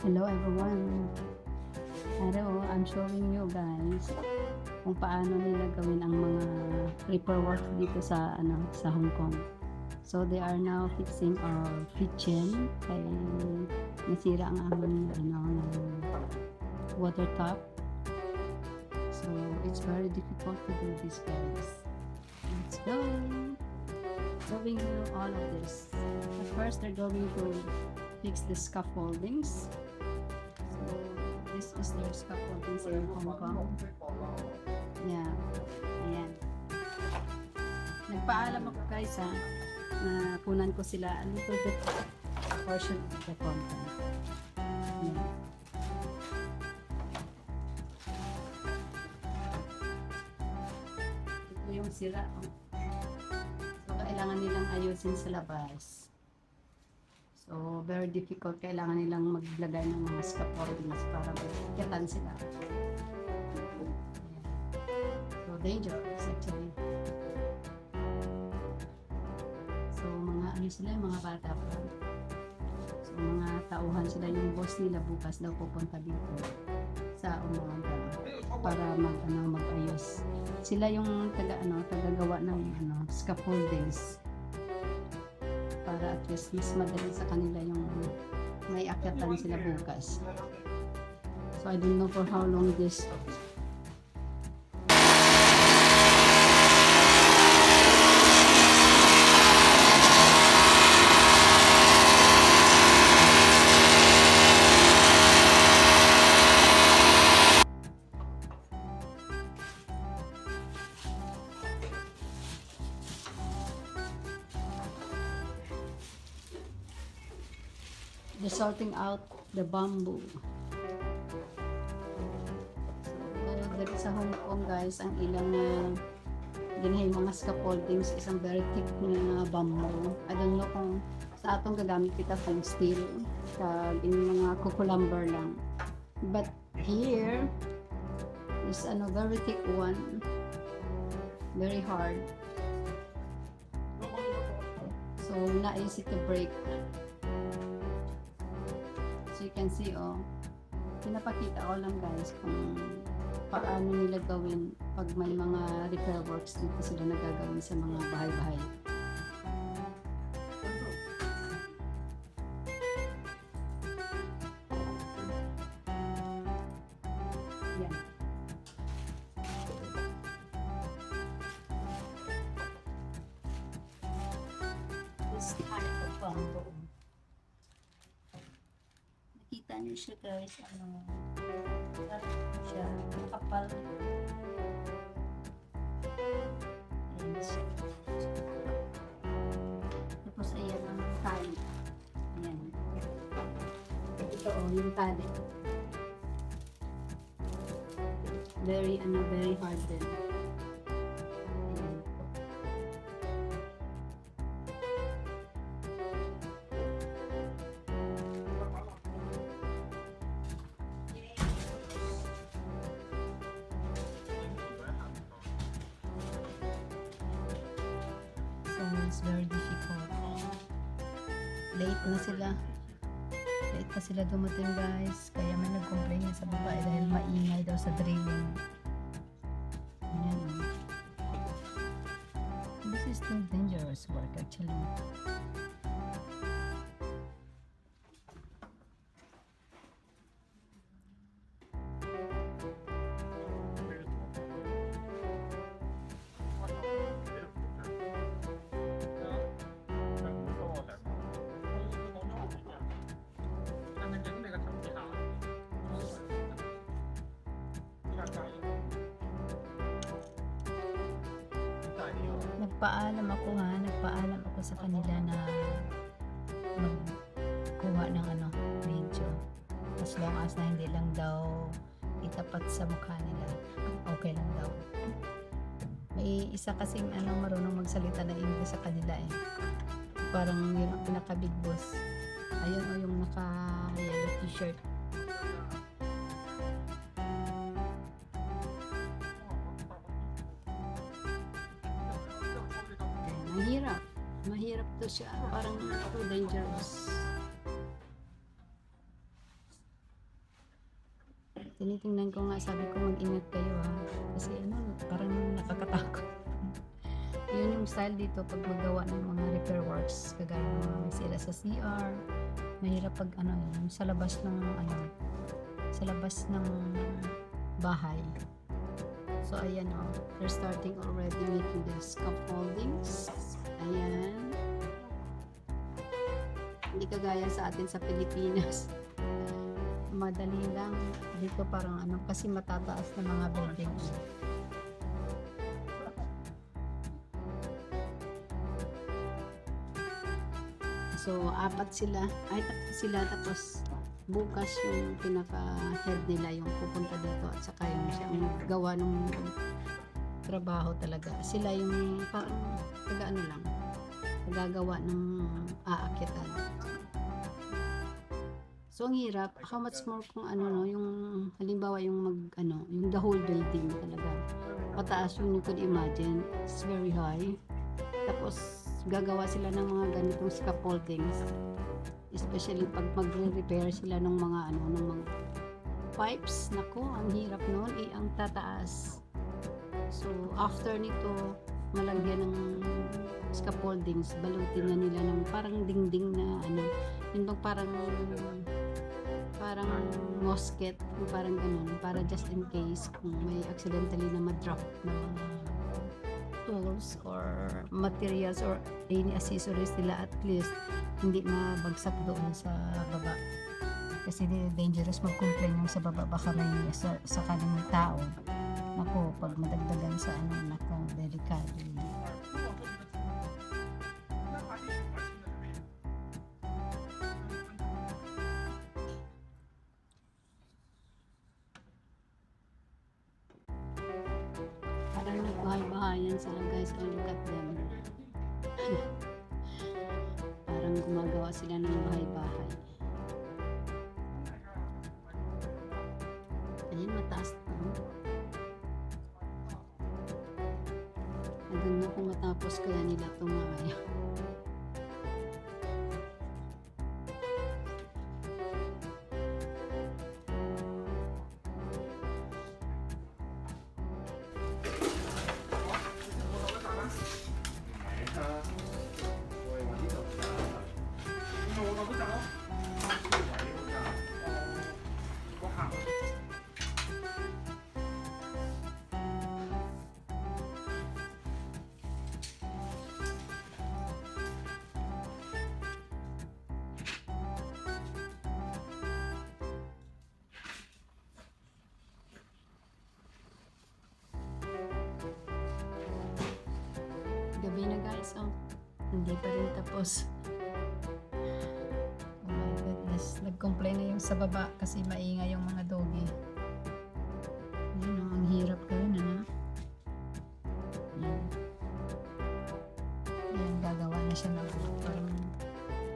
Hello everyone. Hello, I'm showing you guys kung paano nila gawin ang mga repair work dito sa Hong Kong. So they are now fixing our kitchen kay nasira ang aming water tap. So it's very difficult to do this, guys. Let's go. Showing you all of this. At first they're going to fix the scaffoldings. This is their scaffoldings in Hong Kong. Yeah. Ayan. Nagpaalam ako guys na kunan ko sila a little bit portion of the content. Ayan. Ito yung sira. So kailangan nilang ayusin sa labas. So, very difficult. Kailangan nilang maglagay ng mga scaffoldings para magkatan sila. Ayan. So, dangerous actually. So, mga sila, mga bata pa. So, mga tauhan sila, yung boss nila bukas daw pupunta dito sa umaga para mag-ayos. Sila yung tagagawa ng scaffoldings. Para at least mas madali sa kanila yung may akyatan sila bukas. So I don't know for how long this they're sorting out the bamboo. So, dito sa Hong Kong guys, ang ilang dinhay mga scaffoldings isang very thick na bamboo. I don't know kung sa atong gagamit kita pang steel kag in mga kukulumber lang. But here is very thick one. Very hard. So, not easy to break. So you can see, pinapakita ko lang guys kung paano nila gawin pag may mga repair works dito sila nagagawin sa mga bahay-bahay. Yan. This type of bamboo. Nakita niyo siya guys, siya, kapal. Ayan siya. Tapos ayan ang tali. Ayan. Ito yung tali. Very hard din. It's very difficult. Late pa sila dumating guys, kaya may nag-complain sa babae dahil maingay daw sa drilling. Ayan. This is still dangerous work actually. Nagpaalam ako sa kanila na magkuha ng video. As long as na hindi lang daw itapat sa mukha nila, okay lang daw. May isa kasing marunong magsalita na English sa kanila parang yun ang pinaka big boss. Ayun yung naka yellow t-shirt. Mahirap to siya, parang too dangerous. tinitingnan ko nga, sabi ko mag-ingat kayo ha. Kasi ano, parang nakakatakot. Yun yung style dito pag magawa ng mga repair works. Kagaya ng mga may sila sa CR. Mahirap pag ano, yung sa labas ng ano, sa labas ng bahay. So ayan o, they're starting already making the scaffoldings. Ayan. Hindi kagaya sa atin sa Pilipinas. Madali lang. Dito parang ano, kasi matataas na mga building. So, apat sila. Ay, tatlo sila. Tapos, bukas yung pinaka-head nila yung pupunta dito at saka yung siya ang gawa ng trabaho talaga. Sila yung parang taga-ano lang. Gagawa ng aakitan. So, ang hirap. How much more kung ano, no, yung halimbawa yung yung the whole building talaga. Pataas yung you could imagine. It's very high. Tapos, gagawa sila ng mga ganitong scaffoldings. Especially pag magre-repair sila ng mga ng mga pipes. Nako, ang hirap noon. Ang tataas. So, after nito, malagyan ng scaffoldings, balutin na nila ng parang dingding na yun bang parang mosket, parang ganun, para just in case kung may accidentally na ma-drop na mga tools or materials or any accessories nila, at least hindi mabagsak doon sa baba. Kasi dangerous mag-complain yung sa baba, baka may sa kaning tao. Nako, pag madagdagan sa nako, delikado. Parang nagbahay-bahayan sila guys, oh, look at them. Parang gumagawa sila ng bahay-bahay. Ayun, mataas na. Hanggang na kung matapos kaya nila tumaya. Gabi na guys, oh. Hindi pa rin tapos. Oh my goodness, nag-complain na yung sa baba kasi maingay yung mga doggy. Yun, oh, ang hirap gawin, Yan. Yan, gagawa na siya ng parang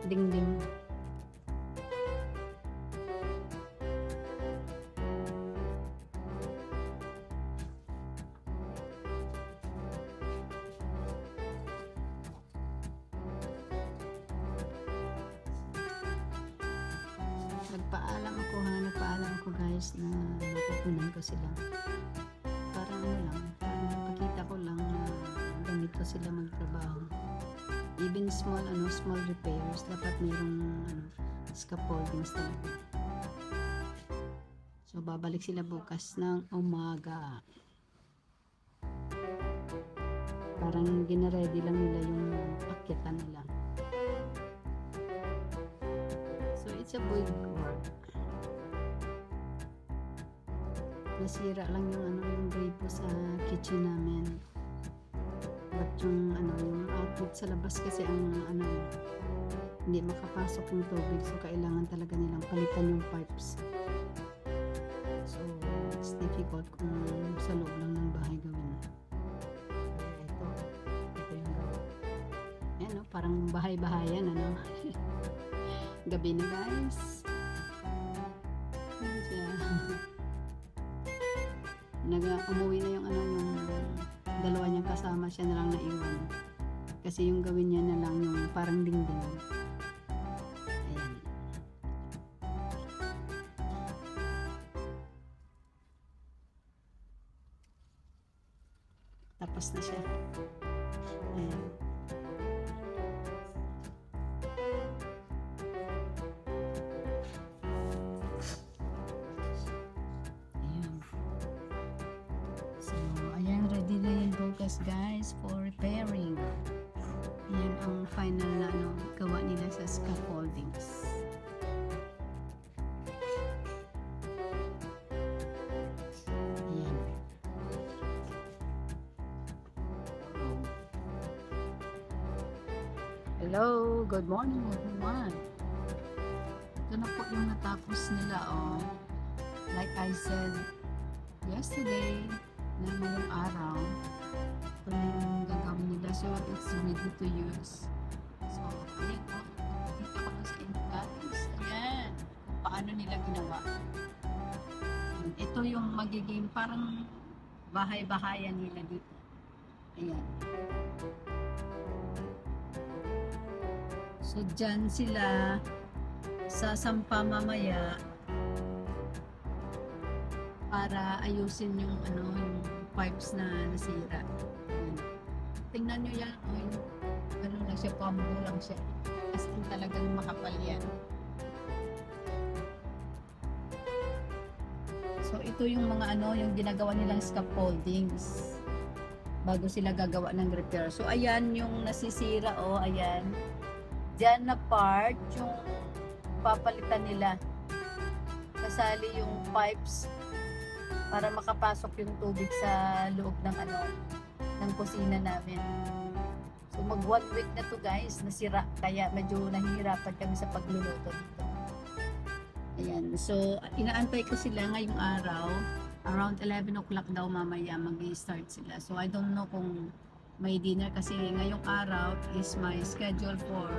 dingding. Nagpaalam ako guys na napupunan ko sila. Parang parang pakita ko lang na ganito sila magtrabaho. Even small repairs, dapat mayroong scaffoldings talaga. So, babalik sila bukas ng umaga. Parang gina-ready lang nila yung paketan nila. So, it's a big work. Nasira lang yung gripo sa kitchen namin. But yung outlet sa labas kasi hindi makapasok yung tubig, so kailangan talaga nilang palitan yung pipes. So it's difficult kung sa loob lang ng bahay gawin. Ito yung gawin. Ayan, parang bahay-bahayan, Gabi na guys. Ayan siya. Umuwi na yung dalawa niyang kasama, siya na lang naiwan. Kasi yung gawin niya na lang yung parang dingding. Ayan. Tapos na siya. Ayan. Ayan. So, ayan, ready na yung bukas guys for repairing. Ayan ang final na gawa nila sa scaffoldings. Ayan. Hello, good morning everyone. Ito na po yung natapos nila, oh. Like I said yesterday, na ngayong araw, ito na yung gagawin nila. So, it's ready to use. So, ayan po. Dito ko sa inyo guys. Ayan. Paano nila ginawa. Ito yung magiging parang bahay-bahayan nila dito. Ayan. So, dyan sila sasampa mamaya para ayusin yung yung pipes na nasira. Ayan. Tingnan nyo yan, lang siya, pambo lang siya. As in talagang makapal yan. So ito yung mga yung ginagawa nilang scaffoldings bago sila gagawa ng repair. So ayan yung nasisira, ayan. Diyan na part yung papalitan nila. Kasali yung pipes para makapasok yung tubig sa loob ng ng kusina namin. So mag 1 week na to guys, nasira, kaya medyo nahihirapan kami sa pagluluto dito. Ayan, so inaantay ko sila ngayong araw, around 11 o'clock daw mamaya mag-start sila. So I don't know kung may dinner kasi ngayong araw is my schedule for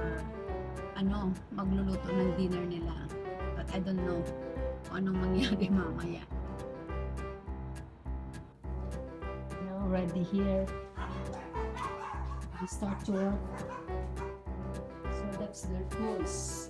magluluto ng dinner nila. But I don't know kung anong mangyari mamaya. Ready here. We start to work. So that's their tools.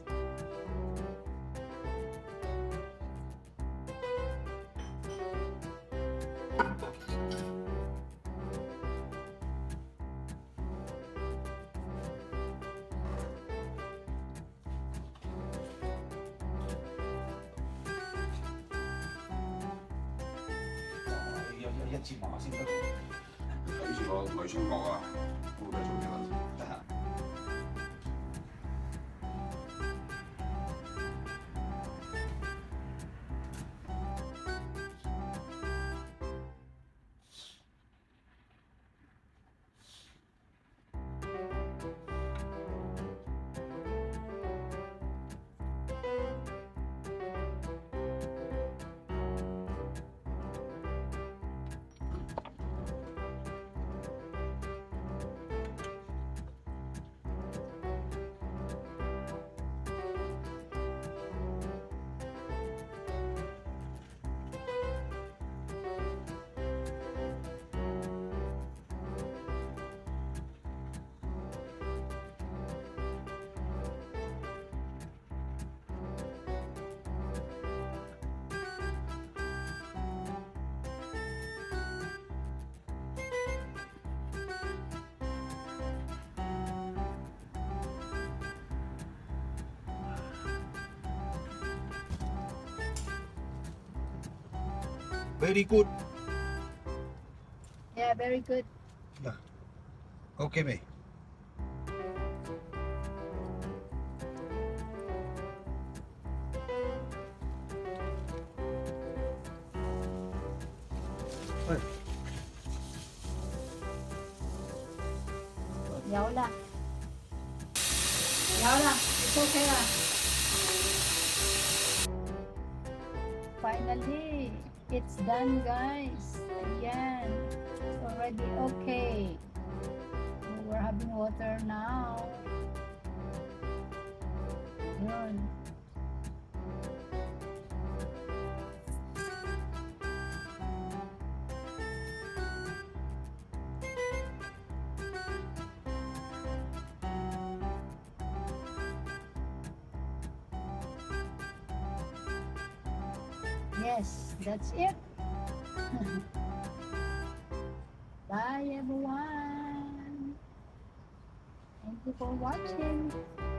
Very good. Yeah, very good. Yeah. Okay, May. Yaw lang. Yaw lang. It's okay lang. Finally, it's done guys. Ayan. It's already okay. We're having water now. Yun. Yes, that's it. Bye everyone. you for watching.